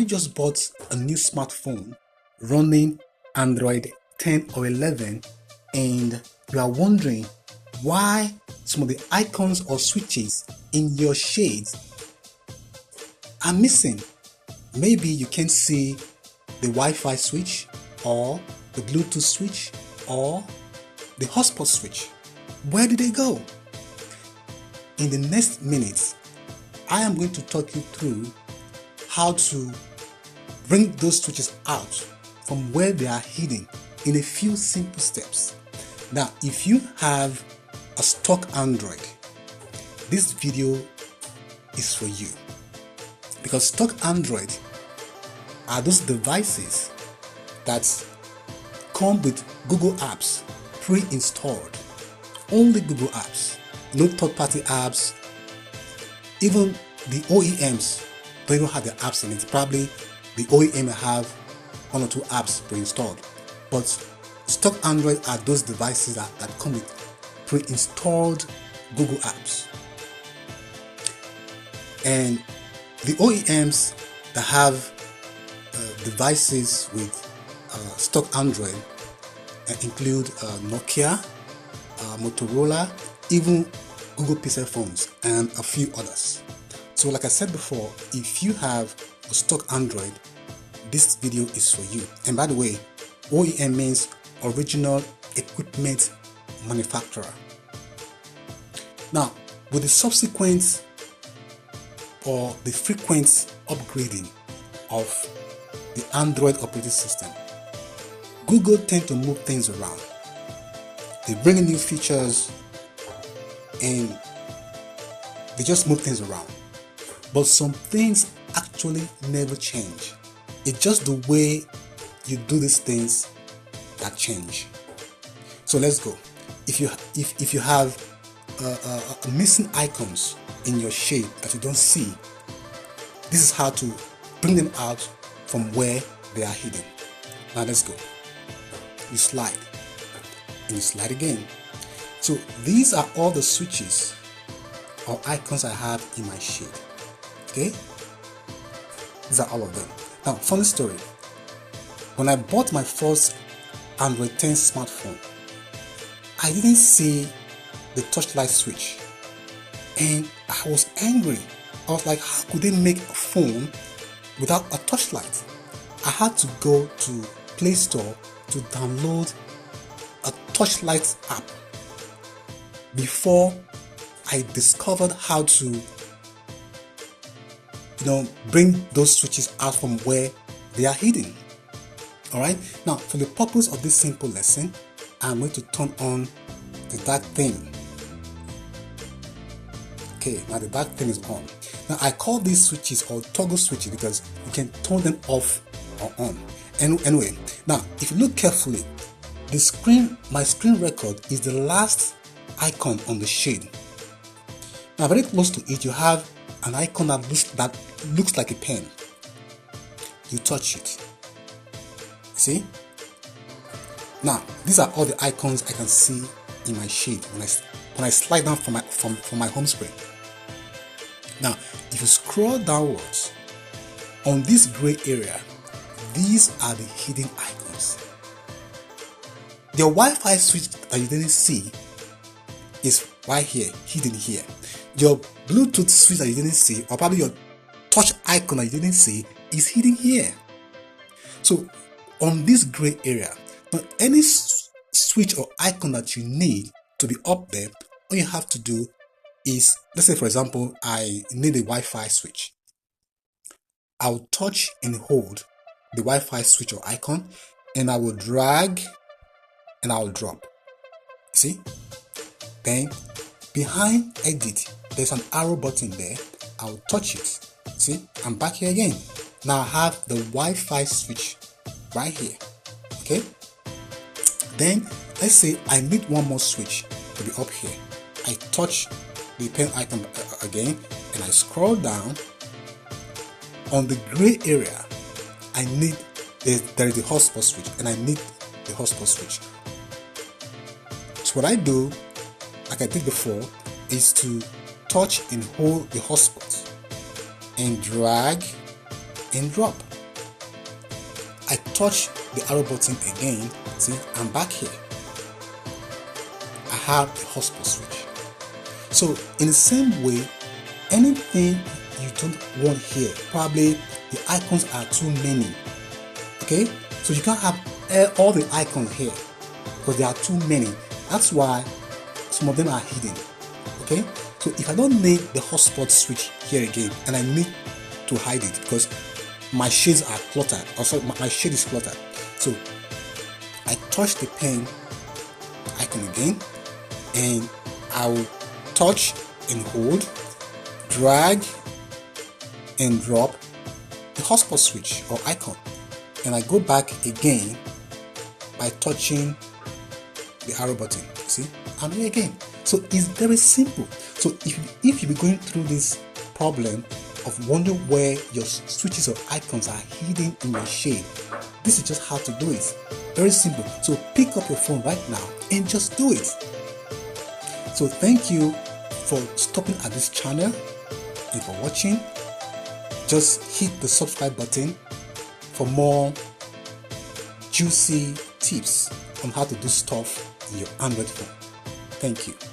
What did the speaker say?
just bought a new smartphone running Android 10 or 11 and you are wondering why some of the icons or switches in your shades are missing? Maybe you can see the Wi-Fi switch or the Bluetooth switch or the hotspot switch. Where did they go? In the next minutes, I am going to talk you through how to bring those switches out from where they are hidden in a few simple steps. Now, if you have a stock Android, this video is for you, because stock Android are those devices that come with Google Apps pre-installed. Only Google Apps, no third-party apps. Even the OEMs don't even have the apps in it. Probably the OEM have one or two apps pre-installed, but stock Android are those devices that come with pre-installed Google Apps. And the OEMs that have devices with stock Android include Nokia, Motorola, even Google Pixel phones, and a few others. So like I said before, if you have a stock Android, this video is for you. And by the way, OEM means original equipment manufacturer. Now, with the subsequent or the frequent upgrading of the Android operating system, Google tend to move things around. They bring in new features and they just move things around. But some things actually never change. It's just the way you do these things that change. So let's go. If you have missing icons in your shade that you don't see, this is how to bring them out from where they are hidden. Now let's go. You slide and you slide again. So these are all the switches or icons I have in my shade. Okay, these are all of them. Now, funny story, when I bought my first Android 10 smartphone, I didn't see the touchlight switch and I was angry. I was like, how could they make a phone without a touchlight? I had to go to Play Store to download a touchlight app before I discovered how to bring those switches out from where they are hidden. Alright, now for the purpose of this simple lesson, I'm going to turn on the dark theme. Okay, now the dark theme is on. Now I call these switches or toggle switches because you can turn them off or on. Anyway, now if you look carefully, my screen record is the last icon on the shade. Now very close to it, you have an icon that looks like a pen. You touch it. See? Now these are all the icons I can see in my shade when I slide down from my home screen. Now, if you scroll downwards on this gray area, these are the hidden icons. Your Wi-Fi switch that you didn't see is right here, hidden here. Your Bluetooth switch that you didn't see, or probably your touch icon that you didn't see, is hidden here. So on this gray area, now any switch or icon that you need to be up there, all you have to do is, let's say for example, I need a Wi-Fi switch. I'll touch and hold the Wi-Fi switch or icon, and I will drag and I'll drop. See? Then behind edit, there's an arrow button there. I'll touch it. See? I'm back here again. Now I have the Wi-Fi switch right here. Okay? Then let's say I need one more switch to be up here. I touch the pen icon again and I scroll down. On the gray area, there is the hotspot switch, and I need the hotspot switch. So what I do, like I did before, is to touch and hold the hotspot and drag and drop. I touch the arrow button again. See, I'm back here. I have a hotspot switch. So in the same way, anything you don't want here, probably the icons are too many. Okay, so you can't have all the icons here because there are too many. That's why some of them are hidden. Okay, so if I don't need the hotspot switch here again, and I need to hide it because my shades are cluttered, also my shade is cluttered, so I touch the pen icon again, and I will touch and hold, drag and drop the hotspot switch or icon, and I go back again by touching the arrow button. See, I'm here again. So it's very simple. So if you be going through this problem of wondering where your switches or icons are hidden in your shade, this is just how to do it. Very simple. So pick up your phone right now and just do it. So thank you for stopping at this channel and for watching. Just hit the subscribe button for more juicy tips on how to do stuff in your Android phone. Thank you.